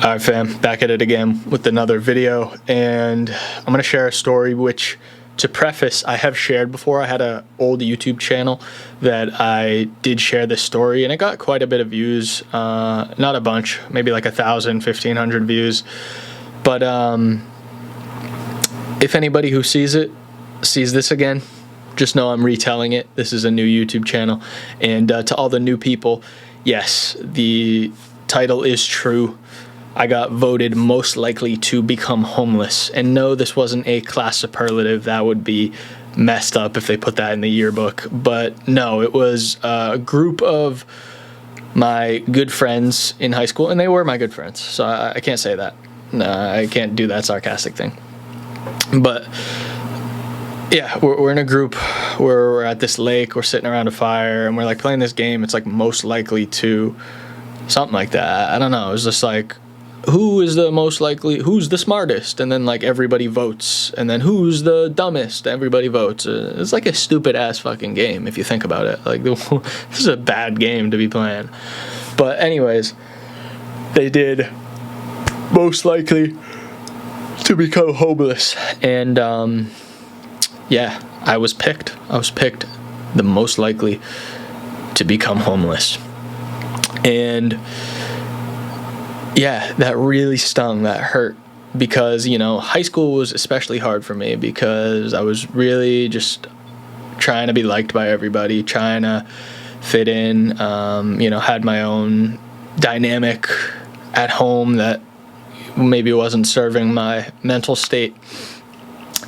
Alright fam, back at it again with another video, and I'm going to share a story which, to preface, I have shared before. I had an old YouTube channel that I did share this story, and it got quite a bit of views, not a bunch, maybe like 1,000, 1,500 views, but if anybody who sees it sees this again, just know I'm retelling it. This is a new YouTube channel, and to all the new people, yes, the title is true. I got voted most likely to become homeless. And no, this wasn't a class superlative. That would be messed up if they put that in the yearbook. But no, it was a group of my good friends in high school, and they were my good friends. So I can't say that. No, I can't do that sarcastic thing. But yeah, we're in a group where we're at this lake, we're sitting around a fire, and we're like playing this game. It's like most likely to something like that. I don't know. It was just like, who is the most likely, who's the smartest, and then like everybody votes, and then who's the dumbest, everybody votes. It's like a stupid ass fucking game if you think about it. Like, this is a bad game to be playing. But anyways, they did most likely to become homeless, and yeah, I was picked the most likely to become homeless. And yeah, that really stung, that hurt, because, you know, high school was especially hard for me because I was really just trying to be liked by everybody, trying to fit in, you know, had my own dynamic at home that maybe wasn't serving my mental state.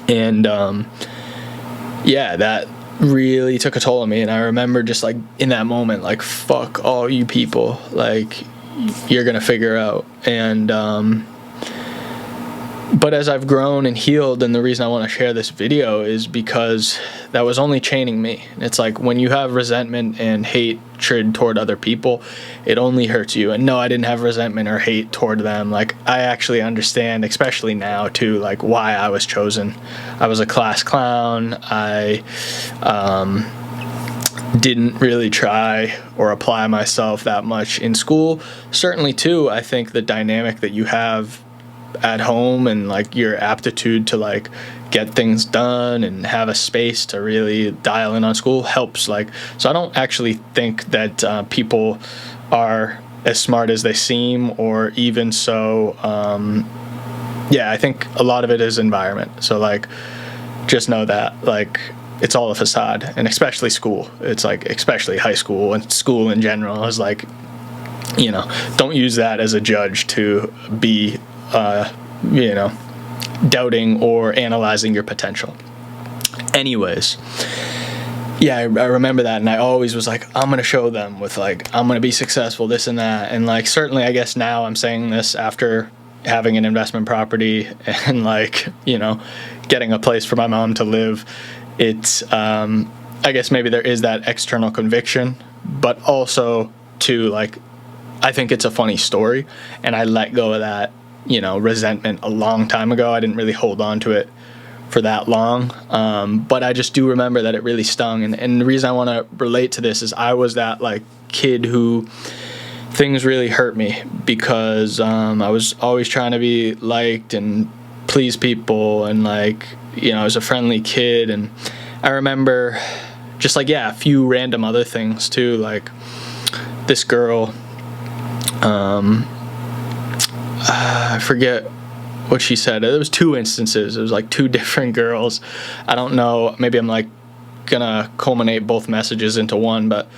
And yeah, that really took a toll on me. And I remember just like in that moment, like, fuck all you people, like, you're gonna figure out. And but as I've grown and healed, and the reason I want to share this video is because that was only chaining me. It's like when you have resentment and hatred toward other people, it only hurts you. And no, I didn't have resentment or hate toward them. Like, I actually understand, especially now too, like why I was chosen. I was a class clown. I didn't really try or apply myself that much in school. Certainly too, I think the dynamic that you have at home and like your aptitude to like get things done and have a space to really dial in on school helps. Like, so I don't actually think that people are as smart as they seem, or even so. Yeah, I think a lot of it is environment. So like, just know that like it's all a facade, and especially school. It's like, especially high school and school in general is like, you know, don't use that as a judge to be you know, doubting or analyzing your potential. Anyways, yeah, I remember that, and I always was like, I'm gonna show them with like, I'm gonna be successful, this and that. And like, certainly I guess now I'm saying this after having an investment property and like, you know, getting a place for my mom to live. It's I guess maybe there is that external conviction, but also too, like, I think it's a funny story, and I let go of that, you know, resentment a long time ago. I didn't really hold on to it for that long, but I just do remember that it really stung. And the reason I want to relate to this is I was that like kid who things really hurt me because I was always trying to be liked and please people, and like, you know, I was a friendly kid. And I remember just like, yeah, a few random other things too, like this girl, I forget what she said. There was two instances. It was like two different girls. I don't know. Maybe I'm like gonna culminate both messages into one, but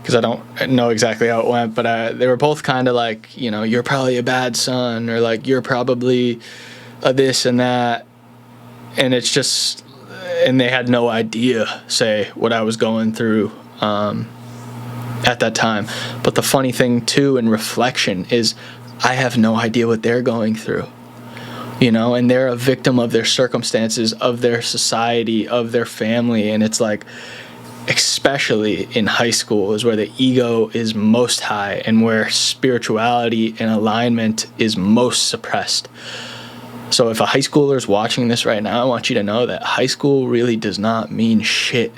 because I don't know exactly how it went. But they were both kind of like, you know, you're probably a bad son, or like you're probably a this and that. And it's just, and they had no idea, say, what I was going through at that time. But the funny thing too, in reflection, is I have no idea what they're going through, you know, and they're a victim of their circumstances, of their society, of their family. And it's like, especially in high school is where the ego is most high and where spirituality and alignment is most suppressed. So if a high schooler is watching this right now, I want you to know that high school really does not mean shit.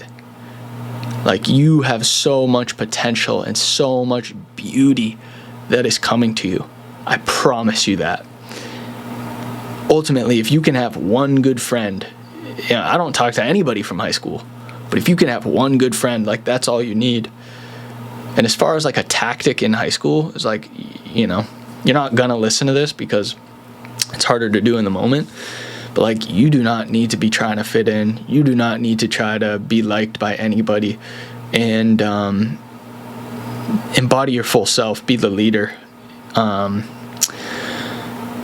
Like, you have so much potential and so much beauty that is coming to you. I promise you that. Ultimately, if you can have one good friend, I don't talk to anybody from high school, but if you can have one good friend, like, that's all you need. And as far as like a tactic in high school, it's like, you're not gonna listen to this because it's harder to do in the moment, but like, you do not need to be trying to fit in. You do not need to try to be liked by anybody, and embody your full self, be the leader.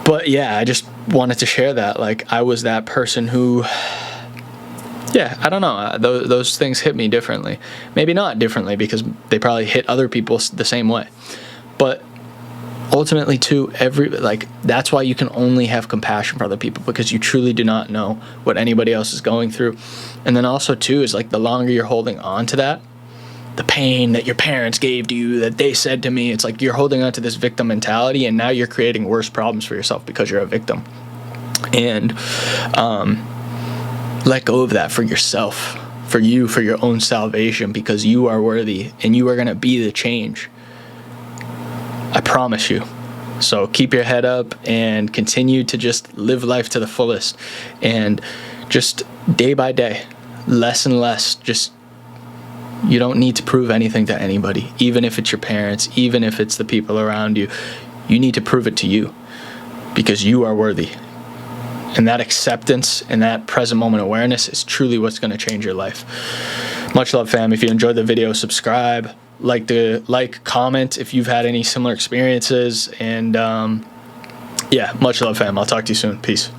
But yeah, I just wanted to share that. Like, I was that person who, I don't know, those things hit me differently. Maybe not differently, because they probably hit other people the same way. But ultimately, too, that's why you can only have compassion for other people, because you truly do not know what anybody else is going through. And then also, too, is like, the longer you're holding on to that, the pain that your parents gave to you, that they said to me, it's like you're holding on to this victim mentality, and now you're creating worse problems for yourself because you're a victim. And let go of that for yourself, for your own salvation, because you are worthy and you are going to be the change. I promise you. So keep your head up and continue to just live life to the fullest, and just day by day, less and less, you don't need to prove anything to anybody, even if it's your parents, even if it's the people around you. You need to prove it to you, because you are worthy. And that acceptance and that present moment awareness is truly what's going to change your life. Much love, fam. If you enjoyed the video, subscribe, comment if you've had any similar experiences. And much love, fam. I'll talk to you soon. Peace.